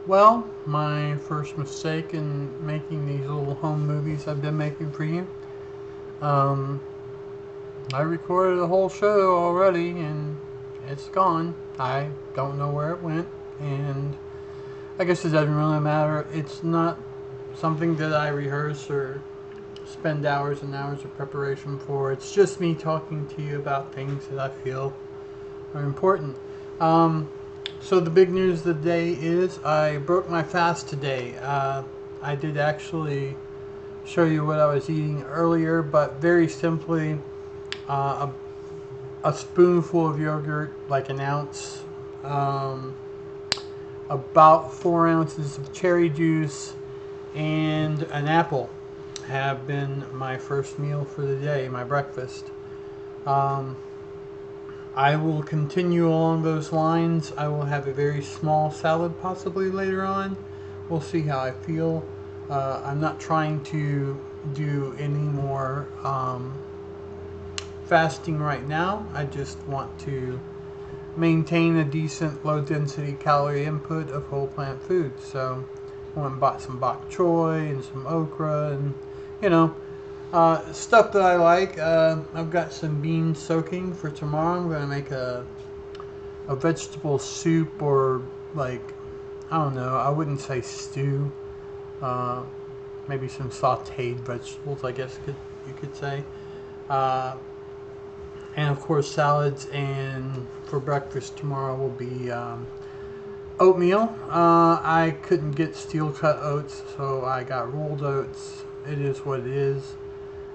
Well, my first mistake in making these little home movies I've been making for you. Um, I recorded a whole show already and it's gone. I don't know where it went, and I guess it doesn't really matter. It's not something that I rehearse or spend hours and hours of preparation for. It's just me talking to you about things that I feel are important. Um, so the big news of the day is I broke my fast today. I did actually show you what I was eating earlier, but very simply, uh, a spoonful of yogurt, like an ounce, um, about 4 ounces of cherry juice, and an apple have been my first meal for the day, my breakfast. Um, I will continue along those lines. I will have a very small salad possibly later on. We'll see how I feel. I'm not trying to do any more fasting right now. I just want to maintain a decent low density calorie input of whole plant food. So I went and bought some bok choy and some okra and, you know, stuff that I like. I've got some beans soaking for tomorrow. I'm going to make a vegetable soup, or like, I don't know, I wouldn't say stew. Uh, Maybe some sauteed vegetables, I guess you could say. Uh, and of course, salads. And for breakfast tomorrow will be oatmeal. I couldn't get steel cut oats, so I got rolled oats. It is what it is.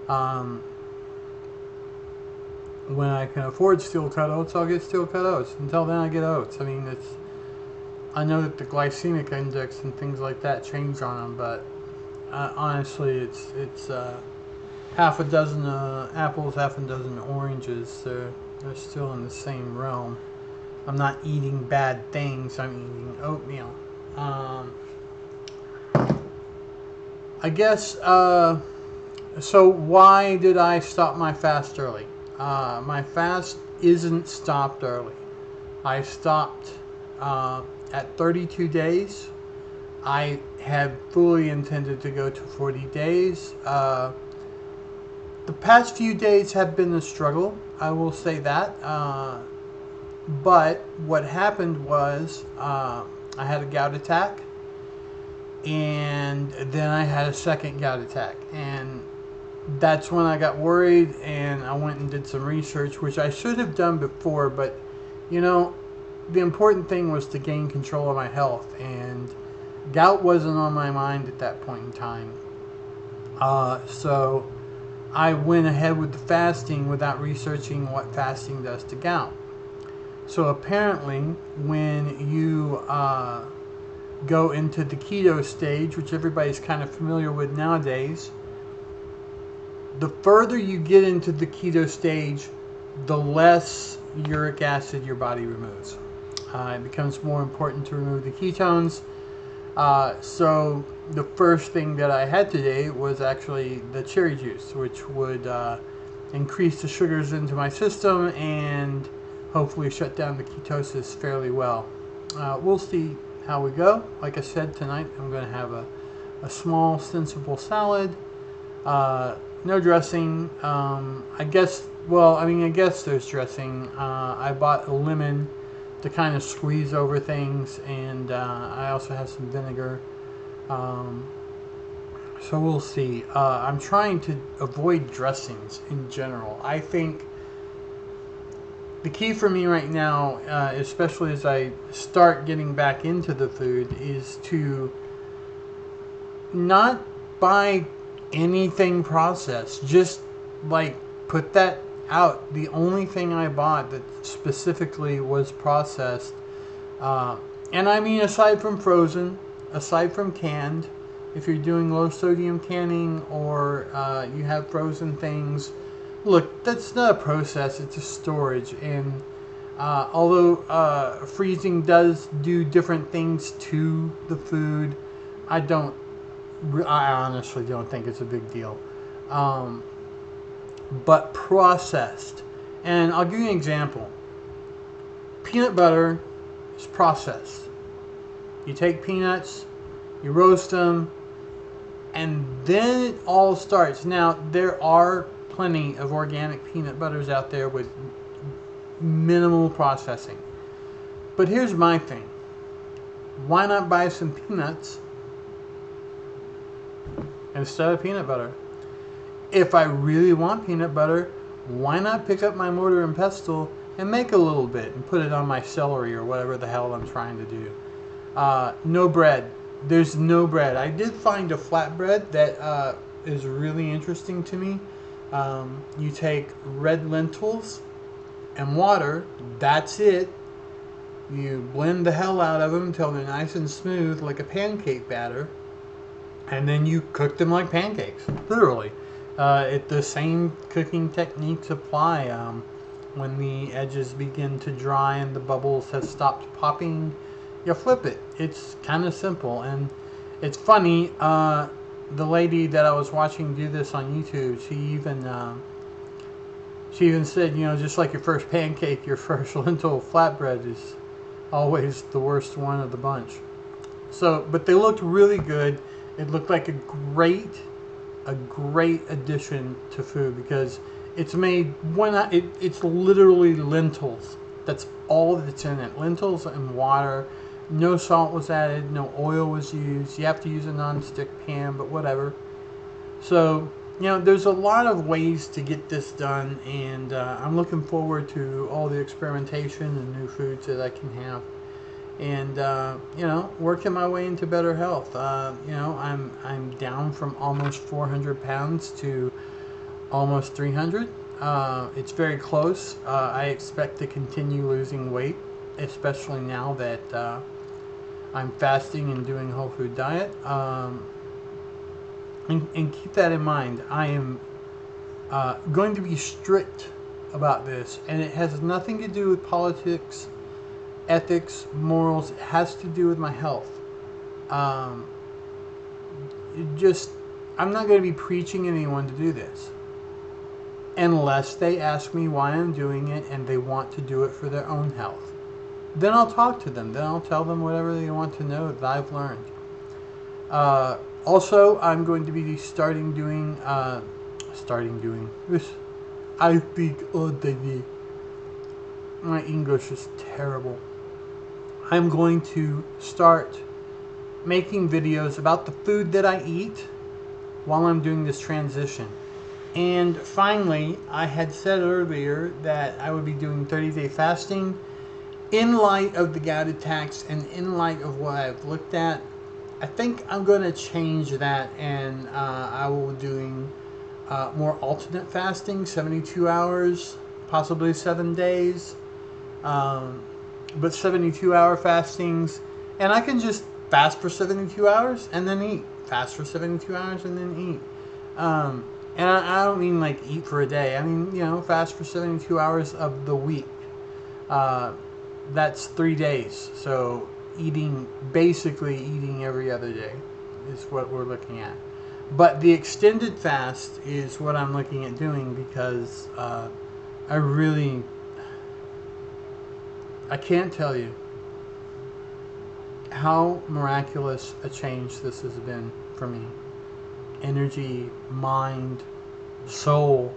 Um, when I can afford steel cut oats, I'll get steel cut oats. Until then, I get oats. I mean, it's. I know that the glycemic index and things like that change on them, but honestly, it's half a dozen apples, half a dozen oranges. So they're still in the same realm. I'm not eating bad things. I'm eating oatmeal. Um, I guess. So why did I stop my fast early? My fast isn't stopped early. I stopped uh, at 32 days. I had fully intended to go to 40 days. The past few days have been a struggle, I will say that. But what happened was I had a gout attack, and then I had a second gout attack. And that's when I got worried, and I went and did some research, which I should have done before, but you know, the important thing was to gain control of my health, and gout wasn't on my mind at that point in time. So I went ahead with the fasting without researching what fasting does to gout. So apparently, when you go into the keto stage, which everybody's kind of familiar with nowadays, the further you get into the keto stage, the less uric acid your body removes. It becomes more important to remove the ketones. So the first thing that I had today was actually the cherry juice, which would increase the sugars into my system and hopefully shut down the ketosis fairly well. We'll see how we go. Like I said, tonight I'm going to have a small, sensible salad. No dressing. I guess, well, I guess there's dressing. I bought a lemon to kind of squeeze over things, and I also have some vinegar. So we'll see. I'm trying to avoid dressings in general. I think the key for me right now, especially as I start getting back into the food, is to not buy anything processed. Just like put that out. The only thing I bought that specifically was processed, and I mean aside from frozen, aside from canned, if you're doing low sodium canning or you have frozen things, look, that's not a process, it's a storage. And although freezing does do different things to the food, I honestly don't think it's a big deal. But processed. And I'll give you an example. Peanut butter is processed. You take peanuts, you roast them, and then it all starts. Now, there are plenty of organic peanut butters out there with minimal processing. But here's my thing. Why not buy some peanuts instead of peanut butter? If I really want peanut butter, why not pick up my mortar and pestle and make a little bit and put it on my celery or whatever the hell I'm trying to do? No bread. There's no bread. I did find a flatbread that is really interesting to me. You take red lentils and water. That's it. You blend the hell out of them until they're nice and smooth like a pancake batter. And then you cook them like pancakes. Literally. The same cooking techniques apply. When the edges begin to dry and the bubbles have stopped popping, you flip it. It's kind of simple. And it's funny, the lady that I was watching do this on YouTube, she even said, you know, just like your first pancake, your first lentil flatbread is always the worst one of the bunch. So, but they looked really good. It looked like a great addition to food because it's made it's literally lentils. That's all that's in it. Lentils and water. No salt was added. No oil was used. You have to use a non-stick pan, but whatever. So, you know, there's a lot of ways to get this done, and I'm looking forward to all the experimentation and new foods that I can have. And you know, working my way into better health. You know, I'm down from almost 400 pounds to almost 300. It's very close. I expect to continue losing weight, especially now that I'm fasting and doing a whole food diet. And keep that in mind. I am going to be strict about this, and it has nothing to do with politics, ethics, morals. It has to do with my health. I'm not going to be preaching anyone to do this unless they ask me why I'm doing it and they want to do it for their own health. Then I'll talk to them. Then I'll tell them whatever they want to know that I've learned. Also, I'm going to be starting doing this. I speak all day. My English is terrible. I'm going to start making videos about the food that I eat while I'm doing this transition. And finally, I had said earlier that I would be doing 30-day fasting. In light of the gout attacks and in light of what I've looked at, I think I'm going to change that, and I will be doing more alternate fasting, 72 hours, possibly 7 days. But 72-hour fastings, and I can just fast for 72 hours and then eat. Fast for 72 hours and then eat. And I don't mean like eat for a day. I mean, you know, fast for 72 hours of the week. That's 3 days. So basically eating every other day is what we're looking at. But the extended fast is what I'm looking at doing because I can't tell you how miraculous a change this has been for me. Energy, mind, soul,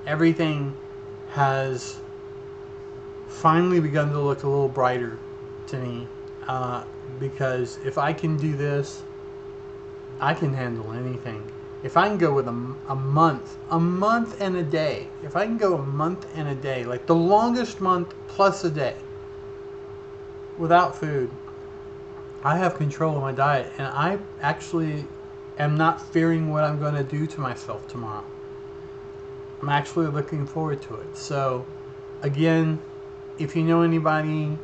everything has finally begun to look a little brighter to me. Because if I can do this, I can handle anything. If I can go with a month and a day, if I can go a month and a day, like the longest month plus a day, without food, I have control of my diet, and I actually am not fearing what I'm going to do to myself tomorrow. I'm actually looking forward to it. So, again, if you know anybody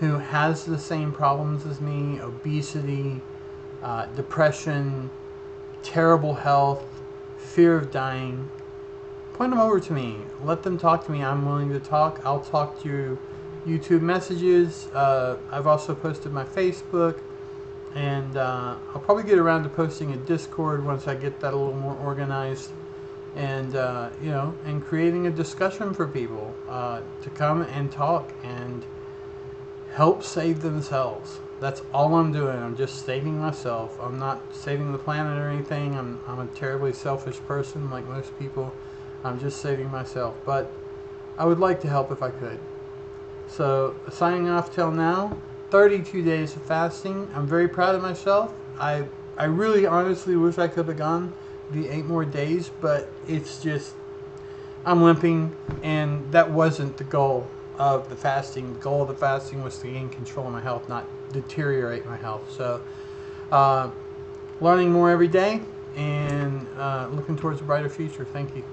who has the same problems as me, obesity, depression, terrible health, fear of dying, point them over to me. Let them talk to me. I'm willing to talk. I'll talk to you. YouTube messages. I've also posted my Facebook, and I'll probably get around to posting a Discord once I get that a little more organized, and you know, and creating a discussion for people to come and talk and help save themselves. That's all I'm doing. I'm just saving myself. I'm not saving the planet or anything. I'm a terribly selfish person like most people. I'm just saving myself. But I would like to help if I could. So, signing off till now, 32 days of fasting. I'm very proud of myself. I really honestly wish I could have gone the 8 more days, but it's just, I'm limping, and that wasn't the goal of the fasting. The goal of the fasting was to gain control of my health, not deteriorate my health. So, uh, learning more every day and looking towards a brighter future. Thank you.